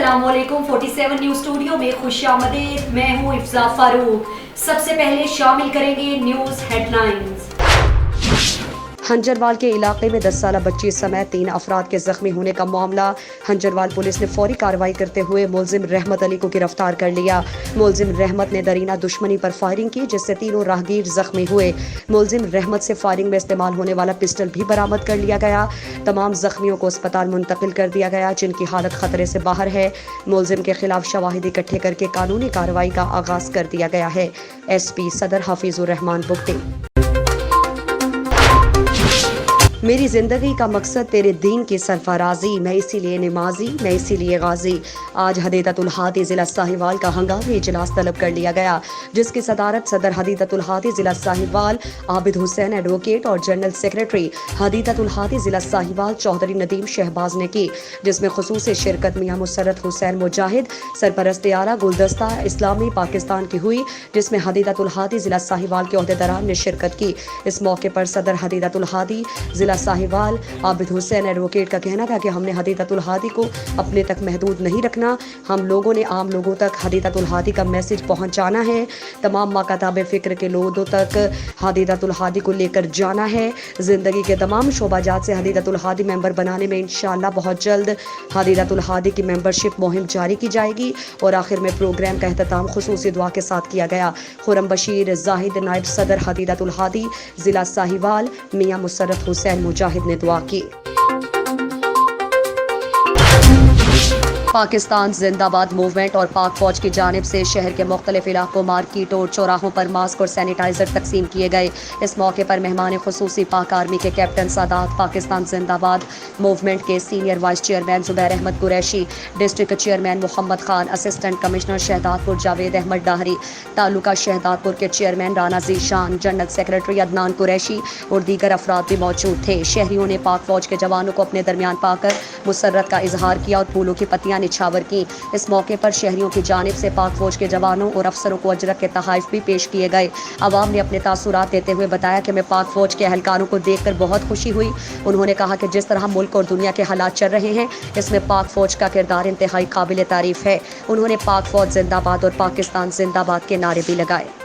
अस्सलाम वालेकुम। 47 news studio में खुशामदीद। मैं हूँ इफ्जा फारूक। सबसे पहले शामिल करेंगे न्यूज़ हेडलाइंस। हंजरवाल के इलाके में 10 साला बच्ची समेत 3 अफराद के जख्मी होने का मामला। हंजरवाल पुलिस ने फौरी कार्रवाई करते हुए मुलजिम रहमत अली को गिरफ्तार कर लिया। मुलजिम रहमत ने दरीना दुश्मनी पर फायरिंग की, जिससे तीनों राहगीर जख्मी हुए। मुलजिम रहमत से फायरिंग में इस्तेमाल होने वाला पिस्टल भी बरामद कर लिया गया। तमाम जख्मियों को अस्पताल मुंतकिल कर दिया गया, जिनकी हालत खतरे से बाहर है। मुलजिम के खिलाफ शवाहिद इकट्ठे करके कानूनी कार्रवाई का आगाज कर दिया गया है। SP सदर हफीजुर रहमान बुगटी। मेरी जिंदगी का मकसद तेरे दीन की सरफराजी, मैं इसीलिए नमाजी, मैं इसीलिए गाजी। आज हदीदतुल हादी जिला साहिवाल का हंगामी इजलास तलब कर लिया गया, जिसकी सदारत सदर हदीदतुल हादी जिला साहिवाल आबिद हुसैन एडवोकेट और जनरल सेक्रेटरी हदीदतुल हादी जिला साहिवाल चौधरी नदीम शहबाज ने की, जिसमें खुसूसी शिरकत मियां मुसर्रत हुसैन मुजाहिद सरपरस्त आला गुलदस्ता इस्लामी पाकिस्तान की हुई, जिसमें हदीदतुल हादी जिला साहिवाल के अहदेदारान ने शिरकत की। इस मौके पर सदर हदीदतुल हादी जिला साहिवाल आबिद हुसैन एडवोकेट का कहना था कि हमने हदीदतुल हादी को अपने तक महदूद नहीं रखना, हम लोगों ने आम लोगों तक हदीदतुल हादी का मैसेज पहुंचाना है। तमाम माकाताब फ़िक्र के लोगों तक हदीदतुल हादी को लेकर जाना है। ज़िंदगी के तमाम शोबाजात से हदीदतुल हादी मेंबर बनाने में इंशाअल्लाह बहुत जल्द हदीदतुल हादी की मेंबरशिप मुहिम जारी की जाएगी। और आखिर में प्रोग्राम का अख्ताम खुसूसी दुआ के साथ किया गया। खुरम बशीर जाहिद नायब सदर हदीदतुल हादी जिला साहिवाल मियां मुसर्रत हुसैन मुजाहिद ने दुआ की। पाकिस्तान जिंदाबाद मूवमेंट और पाक फौज की जानिब से शहर के मुख्तलिफ इलाकों, मार्केट और चौराहों पर मास्क और सैनिटाइजर तकसीम किए गए। इस मौके पर मेहमान खुसूसी पाक आर्मी के कैप्टन सादात, पाकिस्तान जिंदाबाद मूवमेंट के senior vice chairman Zubair Ahmed Qureshi, district chairman Mohammad Khan, assistant commissioner Shahdadpur Javed Ahmed Dahri, taluka Shahdadpur के chairman Rana Zeeshan, general secretary Adnan Qureshi और दीगर अफराद भी मौजूद थे। शहरियों ने पाक फौज के जवानों को अपने दरमियान पाकर मुसर्रत का इजहार किया और फूलों की पत्तियां निछावर की। इस मौके पर शहरियों की जानिब से पाक फौज के जवानों और अफसरों को अजरक के तहाइफ भी पेश किए गए। अवाम ने अपने तासुरात देते हुए बताया कि मैं पाक फौज के एहलकारों को देखकर बहुत खुशी हुई। उन्होंने कहा कि जिस तरह मुल्क और दुनिया के हालात चल रहे हैं, इसमें पाक फौज का किरदार इंतहाई काबिल तारीफ है। उन्होंने पाक फौज जिंदाबाद और पाकिस्तान जिंदाबाद के नारे भी लगाए।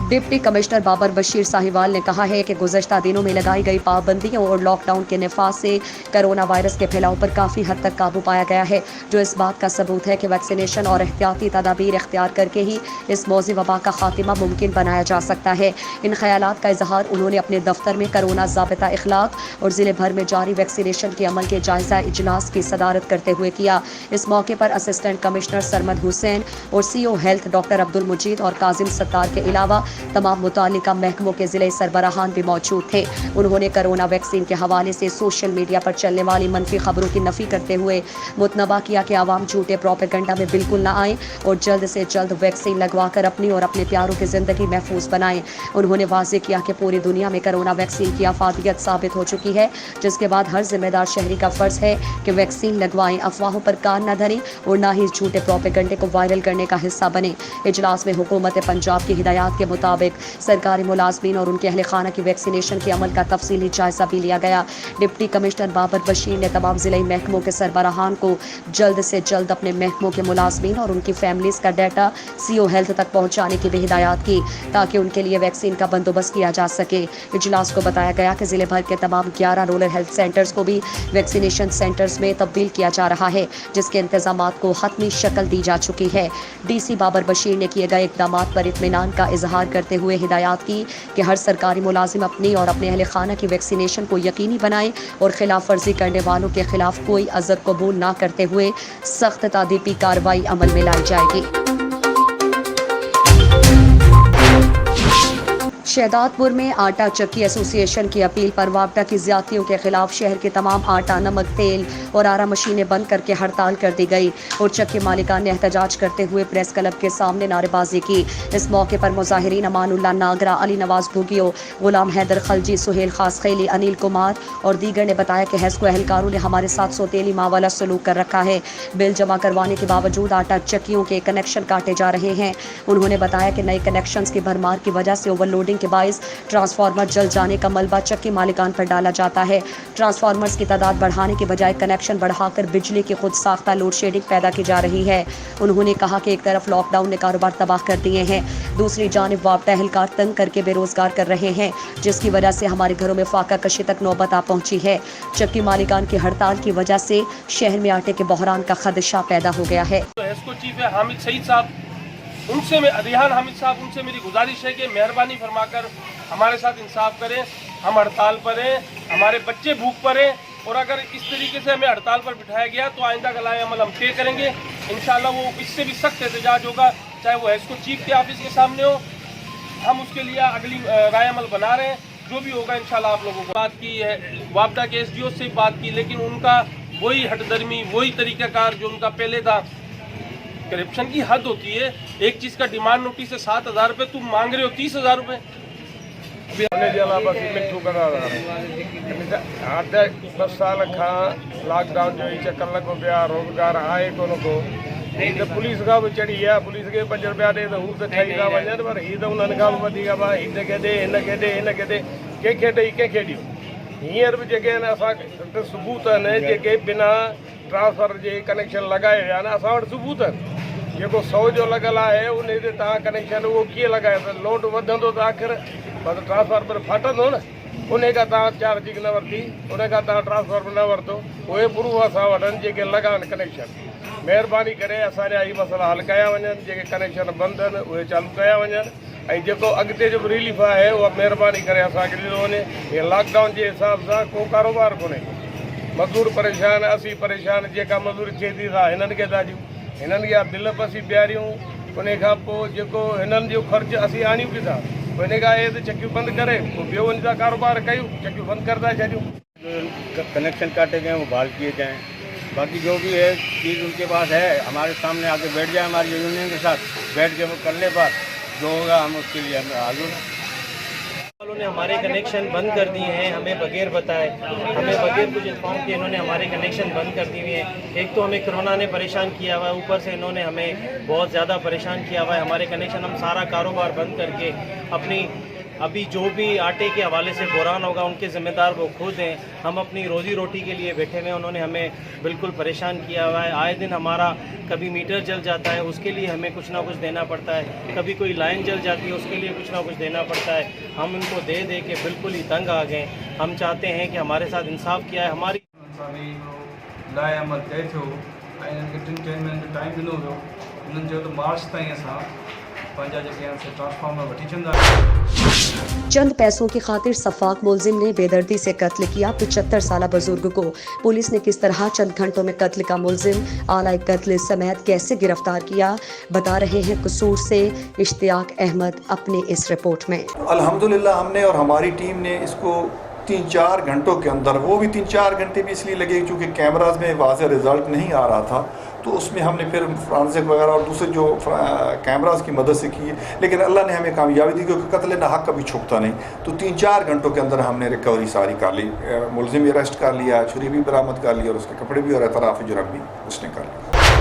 डिप्टी कमिश्नर बाबर बशीर साहिवाल ने कहा है कि गुज़श्ता दिनों में लगाई गई पाबंदियों और लॉकडाउन के नफाज से कोरोना वायरस के फैलाव पर काफ़ी हद तक काबू पाया गया है, जो इस बात का सबूत है कि वैक्सीनेशन और एहतियाती तदाबीर इख्तियार करके ही इस मौजी वबा का खात्मा मुमकिन बनाया जा सकता है। इन ख्यालात का इजहार उन्होंने अपने दफ्तर में कोरोना ज़ाबिता इखलाक और ज़िले भर में जारी वैक्सीनेशन के अमल के जायज़ा इजलास की सदारत करते हुए किया। इस मौके पर असिस्टेंट कमिश्नर सरमद हुसैन और CO health doctor Abdul Mujeed और काजिम सत्तार के अलावा तमाम मुतालिका महकमों के ज़िले सरबराहान भी मौजूद थे। उन्होंने कोरोना वैक्सीन के हवाले से सोशल मीडिया पर चलने वाली मनफी खबरों की नफ़ी करते हुए मुतनबा किया कि आवाम झूठे प्रोपेगेंडा में बिल्कुल ना आए और जल्द से जल्द वैक्सीन लगवा कर अपनी और अपने प्यारों की ज़िंदगी महफूज बनाएं। उन्होंने वाज़ेह किया कि पूरी दुनिया में कोरोना वैक्सीन की अफादियत साबित हो चुकी है, जिसके बाद हर जिम्मेदार शहरी का फ़र्ज़ है कि वैक्सीन लगवाएं, अफवाहों पर कान न धरें और ना ही झूठे प्रोपेगेंडे को वायरल करने का हिस्सा बने। इजलास में हुकूमत पंजाब की हिदायत के मुताबिक सरकारी मुलाजमीन और उनके अहले खाना की वैक्सीनेशन के अमल का तफसीली जायजा भी लिया गया। डिप्टी कमिश्नर बाबर बशीर ने तमाम ज़िले महकमों के सरबराहान को जल्द से जल्द अपने महकमों के मुलाजमीन और उनकी फैमिलीज़ का डाटा CO हेल्थ तक पहुँचाने की भी हिदायत की, ताकि उनके लिए वैक्सीन का बंदोबस्त किया जा सके। इजलास को बताया गया कि ज़िले भर के तमाम 11 रूरल हेल्थ सेंटर्स को भी वैक्सीनेशन सेंटर्स में तब्दील किया जा रहा है, जिसके इंतजामात को हतमी शक्ल दी जा चुकी है। DC बाबर बशीर ने किए गए इक़दाम पर इत्मीनान का इजहार करते हुए हिदायत की कि हर सरकारी मुलाजिम अपनी और अपने अहले खाना की वैक्सीनेशन को यकीनी बनाए और खिलाफ वर्जी करने वालों के खिलाफ कोई अज़र कबूल ना करते हुए सख्त तादीबी कार्रवाई अमल में लाई जाएगी। शहदादपुर में आटा चक्की एसोसिएशन की अपील पर वापडा की ज्यादतियों के खिलाफ शहर के तमाम आटा, नमक, तेल और आरा मशीनें बंद करके हड़ताल कर दी गई और चक्की मालिकान ने एहतजाज करते हुए प्रेस क्लब के सामने नारेबाजी की। इस मौके पर मुजाहिरीन अमानुल्लाह नागरा, अली नवाज भुगियो, गुलाम हैदर खलजी, सुहेल खास खेली, अनिल कुमार और दीगर ने बताया कि हैस्को एहलकारों ने हमारे साथ सौतेली माँ वाला सलूक कर रखा है। बिल जमा करवाने के बावजूद आटा चक्कियों के कनेक्शन काटे जा रहे हैं। उन्होंने बताया कि नए कनेक्शंस की भरमार की वजह से ओवरलोडिंग के बायस ट्रांसफार्मर जल जाने का मलबा चक्की मालिकान पर डाला जाता है। ट्रांसफार्मर्स की तादाद बढ़ाने के बजाय कनेक्शन बढ़ाकर बिजली की खुद साख्ता लोड शेडिंग पैदा की जा रही है। उन्होंने कहा कि एक तरफ लॉकडाउन ने कारोबार तबाह कर दिए हैं, दूसरी जानिब वापदा एहलकार तंग करके बेरोजगार कर रहे हैं, जिसकी वजह से हमारे घरों में फाका कशी तक नौबत आ पहुंची है। चक्की मालिकान की हड़ताल की वजह से शहर में आटे के बहरान का खदशा पैदा हो गया है। इसको चीफ है हामिद सईद साहब, उनसे रिहान हामिद साहब, उनसे मेरी गुजारिश है कि मेहरबानी फरमाकर हमारे साथ इंसाफ करें। हम हड़ताल पर हैं, हमारे बच्चे भूख पर हैं, और अगर इस तरीके से हमें हड़ताल पर बिठाया गया तो आइंदा का लाए अमल हम तय करेंगे। इंशाल्लाह वो इससे भी सख्त एहतजाज होगा, चाहे वो एसको चीफ के ऑफिस के सामने हो। हम उसके लिए अगली राय अमल बना रहे हैं, जो भी होगा इंशाल्लाह आप लोगों को। बात की है वापदा के एसडीओ से बात की, लेकिन उनका वही हटदर्मी, वही तरीक़ाकार जो उनका पहले था। करप्शन की हद होती है, एक चीज़ का डिमांड नोटिस है 7,000 रुपये, तुम मांग रहे हो 30,000 रुपये। मिठू करा आठ 10 साल का लॉकडाउन जो चक्कर लगो पिया, रोजगार आए को तो पुलिस का भी चढ़ी है, पुलिस के 5 रुपया दे तो हू तो ठही था वञनि, पर हीअ त उन्हनि खां बि वधीक भाई हिन खे ॾे, हिन खे ॾे, हिन खे ॾे, कंहिंखे ॾेई कंहिंखे ॾियो। हींअर बि जेके आहिनि असां सबूत आहिनि, जेके बिना ट्रांसफर जे कनेक्शन लॻाए विया आहिनि, असां वटि सबूत आहिनि। जेको 100 जो लॻल आहे उन ते तव्हां कनेक्शन उहो कीअं लॻाए, त लोड वधंदो त आख़िर मतिलबु ट्रांसफार्मर फाटंदो न, उन खां तव्हां चार्जिंग न वरिती, उन खां तव्हां ट्रांसफार्मर न वरितो, उहे प्रूफ असां वटि आहिनि जेके लॻा आहिनि कनेक्शन। महिरबानी करे असांजा हीअ मसइला हल कया वञनि, जेके कनेक्शन बंदि आहिनि उहे चालू कया वञनि, ऐं जेको अॻिते जो बि रिलीफ आहे उहा महिरबानी करे असांखे ॾिनो वञे। हीअ लॉकडाउन जे हिसाब सां को कारोबार कोन्हे, मज़दूर परेशान, असीं परेशान, जेका मज़दूरी थिए थी था हिननि खे था ॾियूं, हिननि खे बिल बि असीं ॿियारियूं, उन खां पोइ जेको हिननि जो ख़र्चु असीं आणियूं बि था, उन खां इहे त चकियूं बंदि करे पोइ ॿियो वञी था कारोबार कयूं, चकियूं बंदि कर था छॾियूं। कनेक्शन काटे गए वो बहाल किए जाएँ, बाकी जो भी है चीज़ उनके पास है हमारे सामने आके बैठ जाए, हमारी यूनियन के साथ बैठ के वो करने पर जो होगा हम उसके लिए हम हाजिर हैं। उन्होंने हमारे कनेक्शन बंद कर दिए हैं, हमें बगैर बताए, हमें बगैर कुछ इन्फॉर्म किए इन्होंने हमारे कनेक्शन बंद कर दिए हुए हैं। एक तो हमें कोरोना ने परेशान किया हुआ है, ऊपर से इन्होंने हमें बहुत ज़्यादा परेशान किया हुआ है। हमारे कनेक्शन, हम सारा कारोबार बंद करके अपनी अभी जो भी आटे के हवाले से बुरान होगा उनके ज़िम्मेदार वो खुद हैं। हम अपनी रोज़ी रोटी के लिए बैठे हुए हैं, उन्होंने हमें बिल्कुल परेशान किया हुआ है। आए दिन हमारा कभी मीटर जल जाता है, उसके लिए हमें कुछ ना कुछ देना पड़ता है, कभी कोई लाइन जल जाती है, उसके लिए कुछ ना कुछ देना पड़ता है। हम इनको दे दे के बिल्कुल ही तंग आ गए। हम चाहते हैं कि हमारे साथ इंसाफ किया है। हमारी लाइ अमल तय थियो ऐं हिननि खे 3 महीननि जो टाइम ॾिनो वियो। हुननि चयो त मार्च ताईं असां पंहिंजा जेके आहिनि से ट्रांसफार्मर वठी छॾींदासीं। चंद पैसों की खातिर सफाक मुलजिम ने बेदर्दी से कत्ल किया 75 साल बुजुर्ग को। पुलिस ने किस तरह चंद घंटों में कत्ल का मुलजिम आला कत्ल समेत कैसे गिरफ्तार किया, बता रहे हैं कसूर से इश्तियाक अहमद अपने इस रिपोर्ट में। अल्हम्दुलिल्लाह हमने और हमारी टीम ने इसको 3-4 घंटों के अंदर, वो भी 3-4 घंटे भी इसलिए लगे क्योंकि कैमराज में वाज़ेह रिजल्ट नहीं आ रहा था, तो उसमें हमने फिर फ्रांसिक वगैरह और दूसरे जो कैमरास की मदद से की, लेकिन अल्लाह ने हमें कामयाबी दी क्योंकि कत्ल ना हक कभी छुपता नहीं। तो 3-4 घंटों के अंदर हमने रिकवरी सारी कर ली, मुलजिम भी अरेस्ट कर लिया, छुरी भी बरामद कर ली और उसके कपड़े भी और एतराफ़ जुर्म भी उसने कर लिया।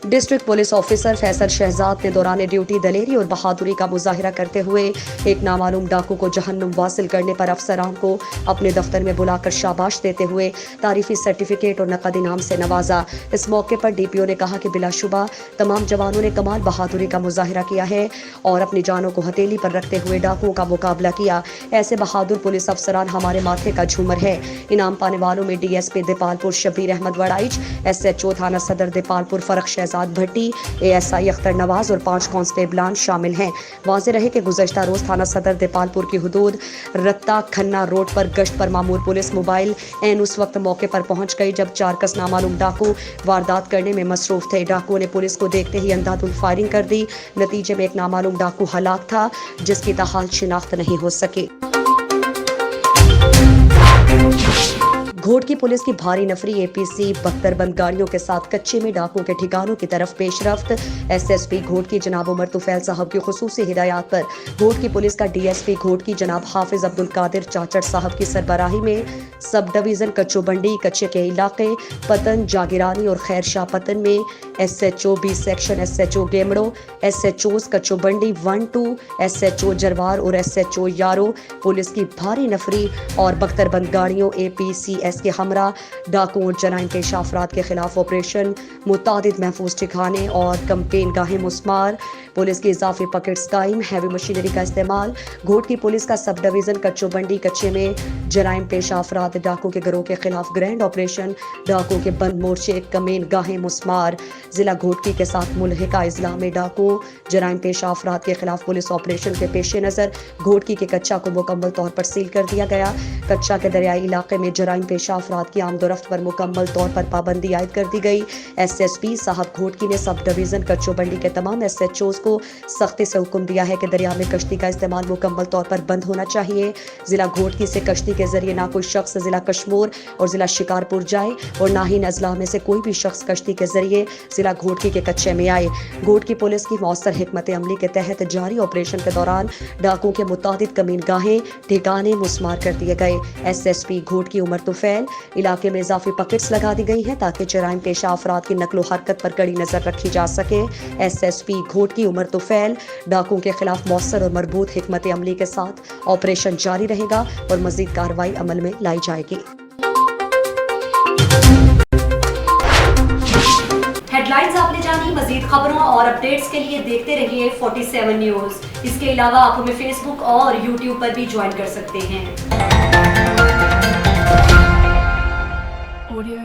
District police officer Faisal Shahzad ने दौरान ड्यूटी दलेरी और बहादुरी का मुजाहिरा करते हुए एक नामालूम डाकू को जहन्नुम वासिल करने पर अफसरान को अपने दफ्तर में बुलाकर शाबाश देते हुए तारीफी सर्टिफिकेट और नकद इनाम से नवाजा। इस मौके पर डीपीओ ने कहा कि बिलाशुबा तमाम जवानों ने कमाल बहादुरी का मुजाहिरा किया है और अपनी जानों को हथेली पर रखते हुए डाकुओं का मुकाबला किया। ऐसे बहादुर पुलिस अफसरान हमारे माथे का झूमर है। इनाम पाने वालों में डीएसपी दीपालपुर शब्बीर अहमद वड़ाइच, SHO थाना सदर दीपालपुर फरख शहजाद भट्टी, ASI अख्तर नवाज और 5 कांस्टेबलान शामिल हैं। वाज़ेह रहे कि गुज़श्ता रोज थाना सदर दीपालपुर की हुदूद रत्ता खन्ना रोड पर गश्त पर मामूर पुलिस मोबाइल एन उस वक्त मौके पर पहुंच गई जब 4 कस नामालूम डाकू वारदात करने में मसरूफ थे। डाकुओं ने पुलिस को देखते ही अंधाधुंध फायरिंग कर दी। नतीजे में एक नामालूम डाकू हलाक था जिसकी ताहाल शिनाख्त नहीं हो सकी। घोटकी पुलिस की भारी नफरी एपीसी बख्तरबंद गाड़ियों के साथ कच्चे में डाकुओं के ठिकानों की तरफ पेशरफ्त। एसएसपी घोटकी जनाब उमर तुफैल साहब की खुसूसी हिदायत पर घोटकी पुलिस का डीएसपी घोटकी जनाब हाफिज अब्दुल कादिर चाचड़ साहब की सरबराही में सब डिवीजन कच्चोबंडी कच्चे के इलाके पतन जागिरानी और खैर शाह पतन में SHO B section, SHO Gamro, SHO Kachobandi 1-2, SHO Jarwar और एसएचओ यारो पुलिस की भारी नफरी और बख्तरबंद गाड़ियों एपीसीएस के हमरा डाकुओं और जराइम पेशा अफराद के खिलाफ ऑपरेशन, मुतादिद महफूज ठिकाने और कंपेन गाहे मुस्मार, पुलिस की इजाफी पकेट्स कायम, हैवी मशीनरी का इस्तेमाल। घोटकी पुलिस का सब डिवीजन कच्चोबंडी कच्चे में जराइम पेशा अफराद डाकुओं के गिरोह के खिलाफ ग्रैंड ऑपरेशन, डाकुओं के बंद मोर्चे कमेन गाहे मुस्मार। जिला घोटकी के साथ मुल्हिका अजला में डाकुओं जराइम पेशा अफराद के खिलाफ पुलिस ऑपरेशन के पेश नज़र घोटकी के कच्चा को मुकम्मल तौर पर सील कर दिया गया। कच्चा के दरियाई इलाके में जराइम पेशा अफराद की आमदोरफ्त पर मुकम्मल तौर पर पाबंदी आयद कर दी गई। एसएसपी साहब घोटकी ने सब डिवीजन कच्चोबंडी के तमाम एसएचओज को सख्ती से हुक्म दिया है कि दरिया में कश्ती का इस्तेमाल मुकम्मल तौर पर बंद होना चाहिए। जिला घोटकी से कश्ती के जरिए ना कोई शख्स जिला कश्मीर और जिला शिकारपुर जाए और ना ही नजला में से कोई भी शख्स कश्ती के जरिए जिला घोटकी के कच्चे में आए। घोटकी पुलिस की मौसर हिकमत अमली के तहत जारी ऑपरेशन के दौरान डाकुओं के मुतादिद कमीन गाहें ठिकाने मुस्मार कर दिए गए। एसएसपी घोटकी उमर तुफैल इलाके में इजाफी पकेट्स लगा दी गई हैं ताकि जराइम पेशा अफराद की नकलो हरकत पर कड़ी नजर रखी जा सके। एसएसपी घोटकी उमर तुफैल डाकुओं के खिलाफ मौसर और मरबूत हिकमत अमली के साथ ऑपरेशन जारी रहेगा और मजीद कार्रवाई अमल में लाई जाएगी। हेडलाइंस आपने जानी। मजीद खबरों और अपडेट्स के लिए देखते रहिए 47 न्यूज़। इसके अलावा आप हमें फेसबुक और यूट्यूब पर भी ज्वाइन कर सकते हैं।